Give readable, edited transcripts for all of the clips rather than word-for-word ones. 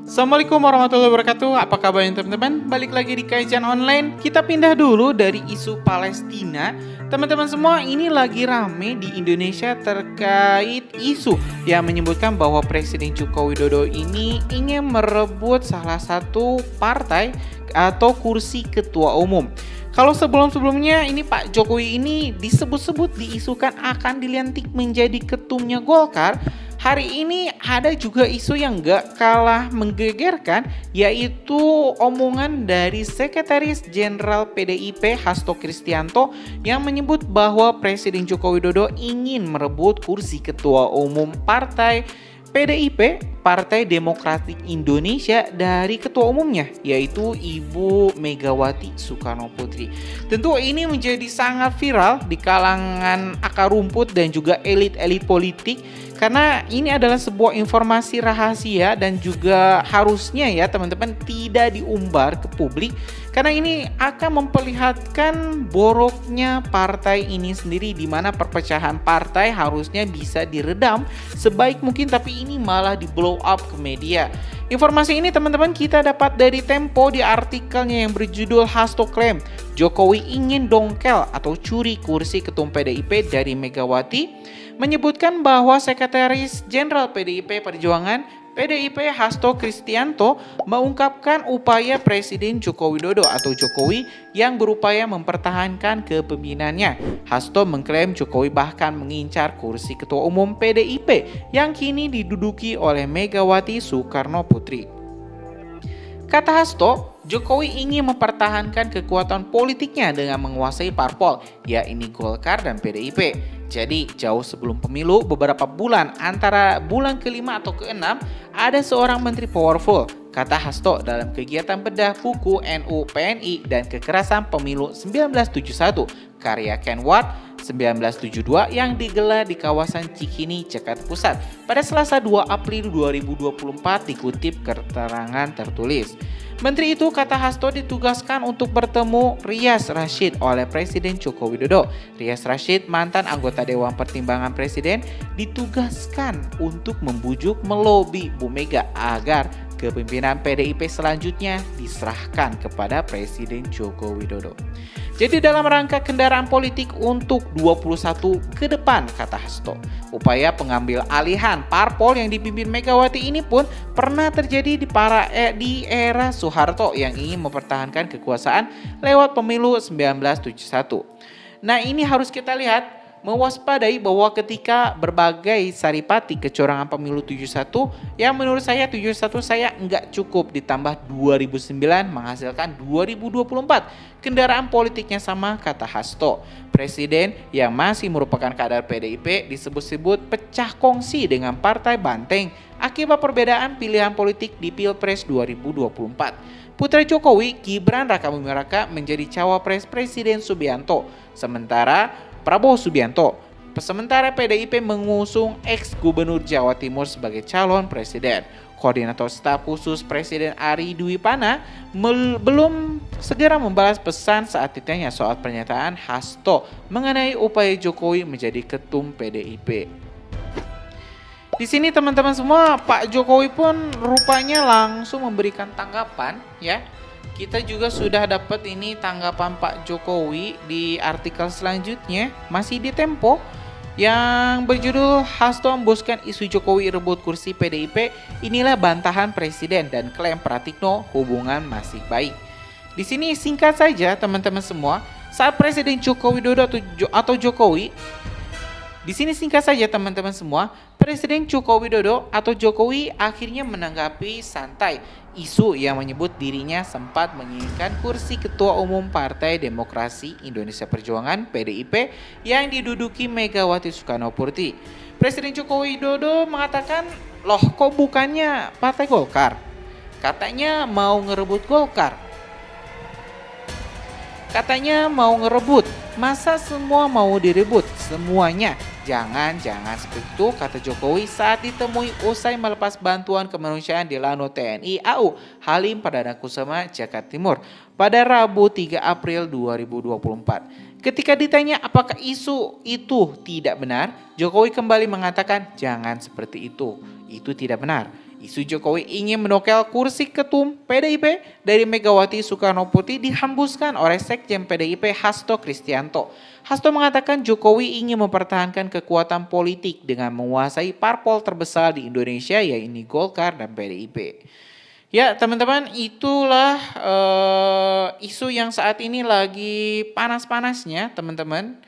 Assalamualaikum warahmatullahi wabarakatuh. Apa kabarnya teman-teman? Balik lagi di Kajian Online. Kita pindah dulu dari isu Palestina. Teman-teman semua, ini lagi rame di Indonesia terkait isu yang menyebutkan bahwa Presiden Joko Widodo ini ingin merebut salah satu partai atau kursi ketua umum. Kalau sebelum-sebelumnya ini Pak Jokowi ini disebut-sebut diisukan akan dilantik menjadi ketumnya Golkar. Hari ini ada juga isu yang gak kalah menggegerkan, yaitu omongan dari Sekretaris Jenderal PDIP Hasto Kristianto yang menyebut bahwa Presiden Joko Widodo ingin merebut kursi ketua umum partai PDIP, Partai Demokratik Indonesia, dari ketua umumnya, yaitu Ibu Megawati Soekarno Putri. Tentu ini menjadi sangat viral di kalangan akar rumput dan juga elit-elit politik, karena ini adalah sebuah informasi rahasia dan juga harusnya ya teman-teman tidak diumbar ke publik, karena ini akan memperlihatkan boroknya partai ini sendiri, di mana perpecahan partai harusnya bisa diredam sebaik mungkin, tapi ini malah di blow up ke media. Informasi ini teman-teman kita dapat dari Tempo di artikelnya yang berjudul Hasto klaim Jokowi ingin dongkel atau curi kursi ketum PDIP dari Megawati, menyebutkan bahwa Sekretaris Jenderal PDIP Perjuangan PDIP Hasto Kristianto mengungkapkan upaya Presiden Joko Widodo atau Jokowi yang berupaya mempertahankan kepemimpinannya. Hasto mengklaim Jokowi bahkan mengincar kursi ketua umum PDIP yang kini diduduki oleh Megawati Soekarno Putri. Kata Hasto, Jokowi ingin mempertahankan kekuatan politiknya dengan menguasai parpol, yakni Golkar dan PDIP. Jadi jauh sebelum pemilu, beberapa bulan antara bulan ke-5 atau ke-6, ada seorang menteri powerful, kata Hasto dalam kegiatan bedah buku NU PNI dan Kekerasan Pemilu 1971, karya Ken Ward 1972 yang digelar di kawasan Cikini, Jakarta Pusat pada Selasa 2 April 2024, dikutip keterangan tertulis. Menteri itu, kata Hasto, ditugaskan untuk bertemu Rias Rasyid oleh Presiden Joko Widodo. Rias Rasyid, mantan anggota Dewan Pertimbangan Presiden, ditugaskan untuk membujuk melobi Bu Mega agar kepemimpinan PDIP selanjutnya diserahkan kepada Presiden Joko Widodo. Jadi dalam rangka kendaraan politik untuk 21 ke depan, kata Hasto. Upaya pengambil alihan parpol yang dipimpin Megawati ini pun pernah terjadi di era Soeharto yang ingin mempertahankan kekuasaan lewat pemilu 1971. Nah, ini harus kita lihat, mewaspadai bahwa ketika berbagai saripati kecurangan pemilu 71, yang menurut saya 71 saya nggak cukup, ditambah 2009 menghasilkan 2024. Kendaraan politiknya sama, kata Hasto. Presiden yang masih merupakan kader PDIP disebut-sebut pecah kongsi dengan Partai Banteng akibat perbedaan pilihan politik di Pilpres 2024. Putra Jokowi, Gibran Rakabuming Raka, menjadi cawapres Presiden Subianto, sementara Prabowo Subianto. Sementara PDIP mengusung ex-gubernur Jawa Timur sebagai calon presiden. Koordinator Staf Khusus Presiden Ari Dwi Pana belum segera membalas pesan saat ditanya soal pernyataan Hasto mengenai upaya Jokowi menjadi ketum PDIP. Di sini teman-teman semua, Pak Jokowi pun rupanya langsung memberikan tanggapan ya. Kita juga sudah dapat ini tanggapan Pak Jokowi di artikel selanjutnya, masih di Tempo, yang berjudul Hasto embuskan isu Jokowi rebut kursi PDIP, inilah bantahan Presiden dan klaim Pratikno hubungan masih baik. Di sini singkat saja teman-teman semua, saat Presiden Joko Widodo atau Jokowi, di sini singkat saja teman-teman semua, Presiden Joko Widodo atau Jokowi akhirnya menanggapi santai isu yang menyebut dirinya sempat menginginkan kursi Ketua Umum Partai Demokrasi Indonesia Perjuangan PDIP yang diduduki Megawati Soekarno Putri. Presiden Joko Widodo mengatakan, loh kok bukannya Partai Golkar? Katanya mau ngerebut Golkar. Katanya mau ngerebut, masa semua mau direbut semuanya? Jangan seperti itu, kata Jokowi saat ditemui usai melepas bantuan kemanusiaan di Lanut TNI AU Halim Perdana Kusuma, Jakarta Timur pada Rabu 3 April 2024. Ketika ditanya apakah isu itu tidak benar, Jokowi kembali mengatakan jangan seperti itu tidak benar. Isu Jokowi ingin menokel kursi ketum PDIP dari Megawati Soekarnoputri dihembuskan oleh Sekjen PDIP Hasto Kristianto. Hasto mengatakan Jokowi ingin mempertahankan kekuatan politik dengan menguasai parpol terbesar di Indonesia yaitu Golkar dan PDIP. Ya teman-teman, itulah isu yang saat ini lagi panas-panasnya teman-teman.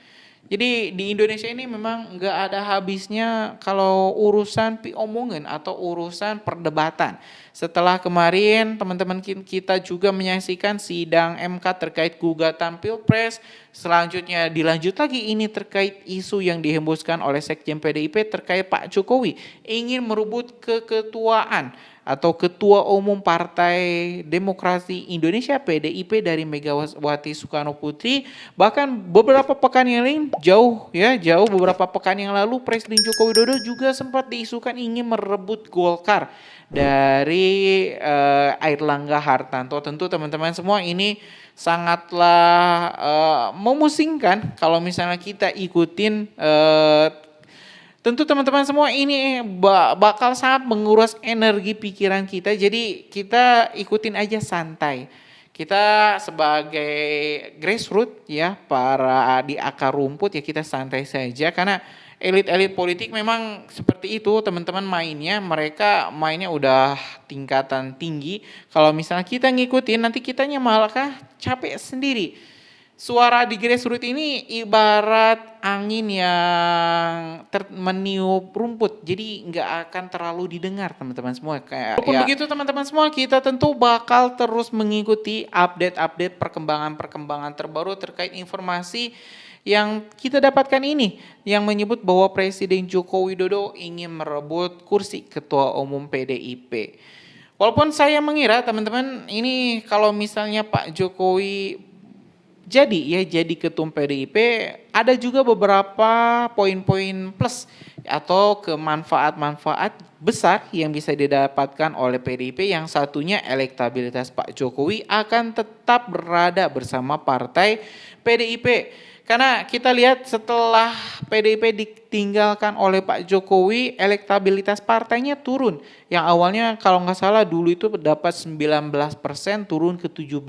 Jadi di Indonesia ini memang nggak ada habisnya kalau urusan omongan atau urusan perdebatan. Setelah kemarin teman-teman kita juga menyaksikan sidang MK terkait gugatan Pilpres. Selanjutnya dilanjut lagi ini terkait isu yang dihembuskan oleh Sekjen PDIP terkait Pak Jokowi ingin merebut keketuaan atau Ketua Umum Partai Demokrasi Indonesia PDIP dari Megawati Soekarnoputri. Bahkan beberapa pekan yang lain jauh beberapa pekan yang lalu Presiden Joko Widodo juga sempat diisukan ingin merebut Golkar dari Airlangga Hartarto. Tentu teman-teman semua ini sangatlah memusingkan kalau misalnya kita ikutin tentu teman-teman semua ini bakal sangat menguras energi pikiran kita. Jadi kita ikutin aja santai. Kita sebagai grassroots ya, para di akar rumput ya kita santai saja karena elit-elit politik memang seperti itu teman-teman mereka mainnya udah tingkatan tinggi. Kalau misalnya kita ngikutin nanti kitanya malah capek sendiri. Suara di grassroots ini ibarat angin yang meniup rumput, jadi nggak akan terlalu didengar teman-teman semua. Walaupun begitu teman-teman semua, kita tentu bakal terus mengikuti update perkembangan terbaru terkait informasi yang kita dapatkan ini, yang menyebut bahwa Presiden Joko Widodo ingin merebut kursi Ketua Umum PDIP. Walaupun saya mengira teman-teman ini kalau misalnya Pak Jokowi jadi ketum PDIP, ada juga beberapa poin-poin plus atau kemanfaat-manfaat besar yang bisa didapatkan oleh PDIP. Yang satunya elektabilitas Pak Jokowi akan tetap berada bersama partai PDIP. Karena kita lihat setelah PDIP ditinggalkan oleh Pak Jokowi, elektabilitas partainya turun. Yang awalnya kalau nggak salah dulu itu dapat 19% turun ke 17%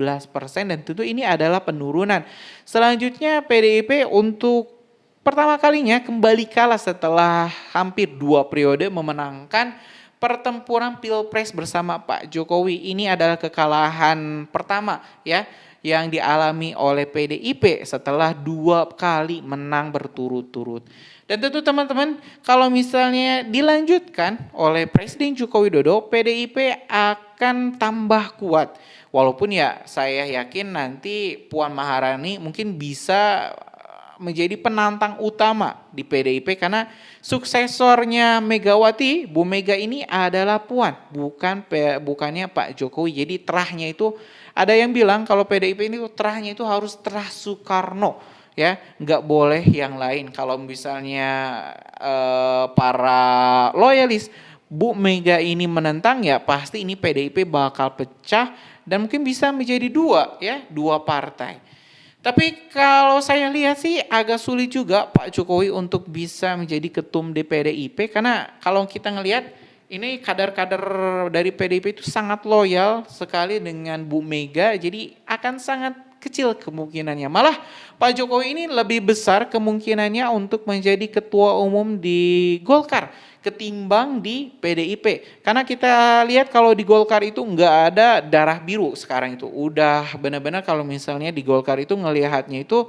dan tentu ini adalah penurunan. Selanjutnya PDIP untuk pertama kalinya kembali kalah setelah hampir 2 periode memenangkan pertempuran Pilpres bersama Pak Jokowi. Ini adalah kekalahan pertama ya yang dialami oleh PDIP setelah 2 kali menang berturut-turut. Dan tentu teman-teman kalau misalnya dilanjutkan oleh Presiden Joko Widodo, PDIP akan tambah kuat. Walaupun ya saya yakin nanti Puan Maharani mungkin bisa menjadi penantang utama di PDIP karena suksesornya Megawati, Bu Mega ini adalah Puan, bukannya Pak Jokowi. Jadi terahnya itu ada yang bilang kalau PDIP ini terahnya itu harus terah Soekarno ya, nggak boleh yang lain. Kalau misalnya para loyalis Bu Mega ini menentang ya pasti ini PDIP bakal pecah dan mungkin bisa menjadi dua partai. Tapi kalau saya lihat sih agak sulit juga Pak Jokowi untuk bisa menjadi ketum di PDIP karena kalau kita ngelihat ini kader-kader dari PDIP itu sangat loyal sekali dengan Bu Mega, jadi akan sangat kecil kemungkinannya. Malah Pak Jokowi ini lebih besar kemungkinannya untuk menjadi ketua umum di Golkar ketimbang di PDIP. Karena kita lihat kalau di Golkar itu nggak ada darah biru sekarang itu. Udah benar-benar kalau misalnya di Golkar itu ngelihatnya itu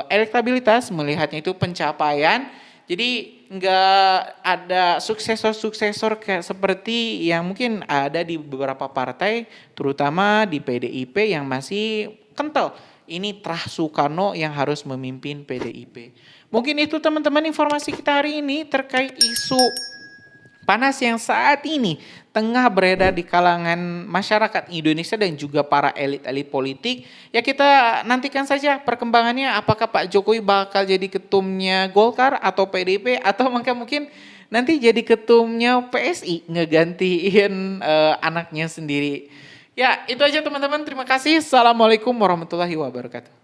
elektabilitas, melihatnya itu pencapaian. Jadi nggak ada suksesor-suksesor kayak seperti yang mungkin ada di beberapa partai, terutama di PDIP yang masih kental. Ini terah Soekarno yang harus memimpin PDIP. Mungkin itu teman-teman informasi kita hari ini terkait isu panas yang saat ini tengah beredar di kalangan masyarakat Indonesia dan juga para elit-elit politik. Ya kita nantikan saja perkembangannya apakah Pak Jokowi bakal jadi ketumnya Golkar atau PDIP atau mungkin nanti jadi ketumnya PSI ngegantiin anaknya sendiri. Ya itu aja teman-teman, terima kasih. Assalamualaikum warahmatullahi wabarakatuh.